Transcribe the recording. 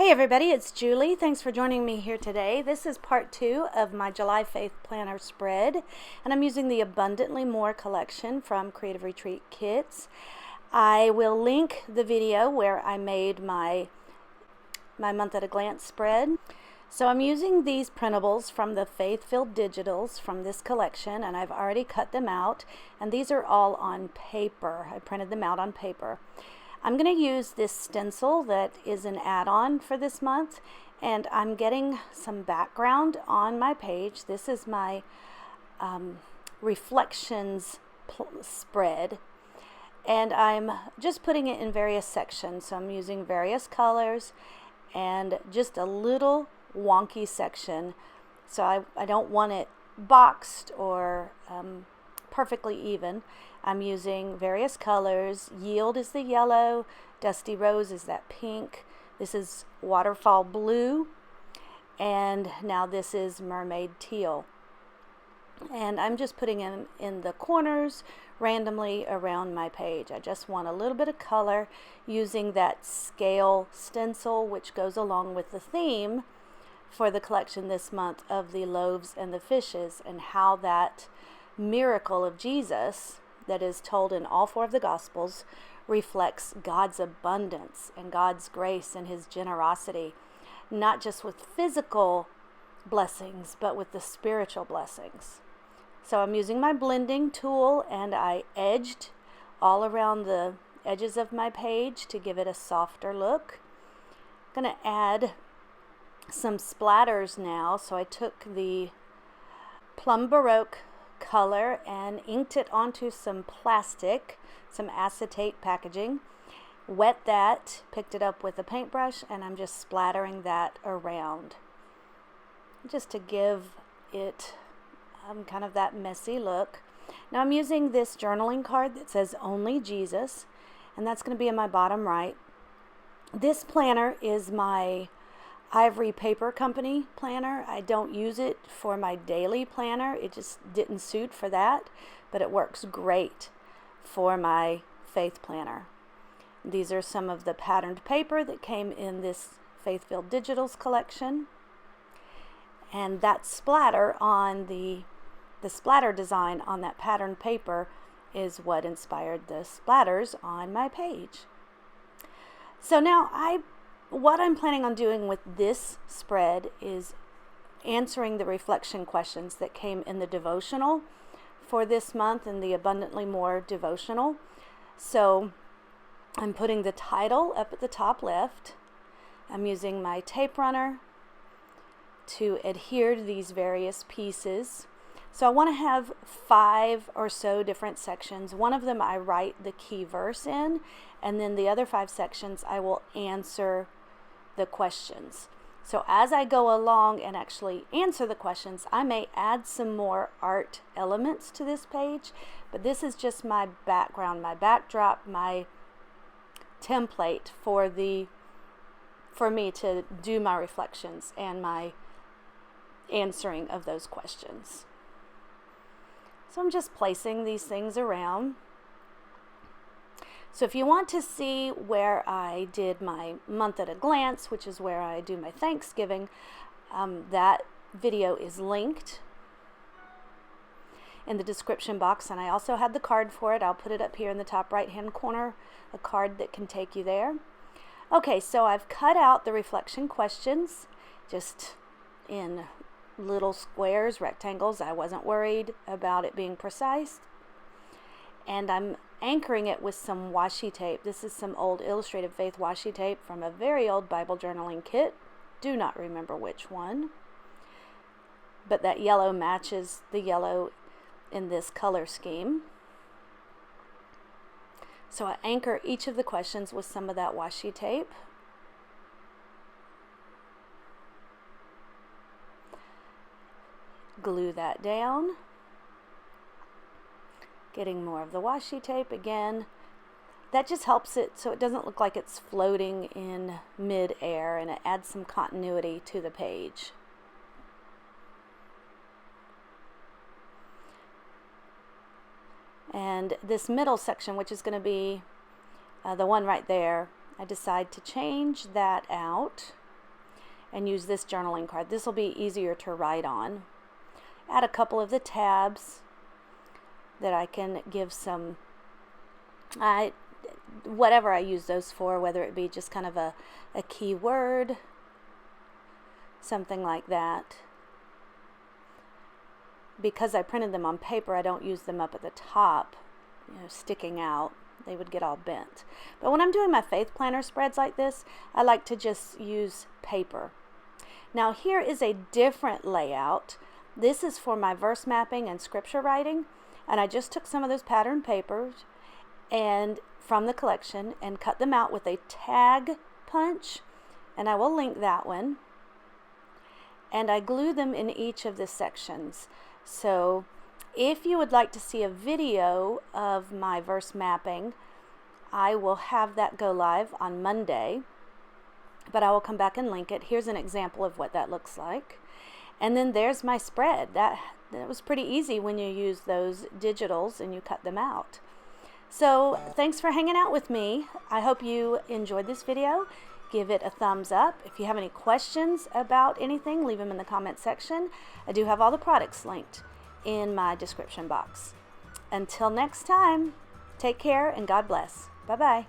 Hey everybody, it's Julie. Thanks for joining me here today. This is part 2 of my July Faith Planner spread, and I'm using the Abundantly More collection from Creative Retreat Kits. I will link the video where I made my month at a glance spread. So I'm using these printables from the Faithfilled Digitals from this collection, and I've already cut them out, and these are all on paper. I printed them out on paper. I'm going to use this stencil that is an add-on for this month, and I'm getting some background on my page. This is my reflections spread, and I'm just putting it in various sections. So I'm using various colors and just a little wonky section. So I don't want it boxed or perfectly even. I'm using various colors. Yield is the yellow, Dusty Rose is that pink, this is Waterfall Blue, and now this is Mermaid Teal. And I'm just putting in the corners randomly around my page. I just want a little bit of color using that Scales Stencil, which goes along with the theme for the collection this month of the loaves and the fishes, and how that miracle of Jesus that is told in all 4 of the Gospels reflects God's abundance and God's grace and His generosity, not just with physical blessings, but with the spiritual blessings. So I'm using my blending tool, and I edged all around the edges of my page to give it a softer look. I'm going to add some splatters now. So I took the Plum Baroque color and inked it onto some plastic, some acetate packaging, wet that, picked it up with a paintbrush, and I'm just splattering that around just to give it kind of that messy look. Now I'm using this journaling card that says Only Jesus, and that's going to be in my bottom right. This planner is my Ivory Paper Company planner. I don't use it for my daily planner. It just didn't suit for that, but it works great for my faith planner. These are some of the patterned paper that came in this Faithfilled Digitals collection, and that splatter on the splatter design on that patterned paper is what inspired the splatters on my page. So now what I'm planning on doing with this spread is answering the reflection questions that came in the devotional for this month, in the Abundantly More devotional. So I'm putting the title up at the top left. I'm using my tape runner to adhere to these various pieces. So I want to have 5 or so different sections. One of them I write the key verse in, and then the other 5 sections I will answer the questions. So as I go along and actually answer the questions, I may add some more art elements to this page, but this is just my background, my backdrop, my template for me to do my reflections and my answering of those questions. So I'm just placing these things around. So if you want to see where I did my month at a glance, which is where I do my Thanksgiving, that video is linked in the description box, and I also had the card for it. I'll put it up here in the top right hand corner, a card that can take you there. Okay, so I've cut out the reflection questions just in little squares, rectangles. I wasn't worried about it being precise, and I'm anchoring it with some washi tape. This is some old Illustrated Faith washi tape from a very old Bible journaling kit. Do not remember which one, but that yellow matches the yellow in this color scheme. So I anchor each of the questions with some of that washi tape. Glue that down. Getting more of the washi tape again. That just helps it so it doesn't look like it's floating in mid-air, and it adds some continuity to the page. And this middle section, which is going to be the one right there, I decide to change that out and use this journaling card. This will be easier to write on. Add a couple of the tabs that I can give some, whatever I use those for, whether it be just kind of a keyword, something like that. Because I printed them on paper, I don't use them up at the top, sticking out. They would get all bent. But when I'm doing my faith planner spreads like this, I like to just use paper. Now here is a different layout. This is for my verse mapping and scripture writing, and I just took some of those pattern papers and from the collection and cut them out with a tag punch, and I will link that one. And I glue them in each of the sections. So if you would like to see a video of my verse mapping, I will have that go live on Monday, but I will come back and link it. Here's an example of what that looks like. And then there's my spread. That was pretty easy when you use those digitals and you cut them out. So thanks for hanging out with me. I hope you enjoyed this video. Give it a thumbs up. If you have any questions about anything, leave them in the comment section. I do have all the products linked in my description box. Until next time, take care and God bless. Bye-bye.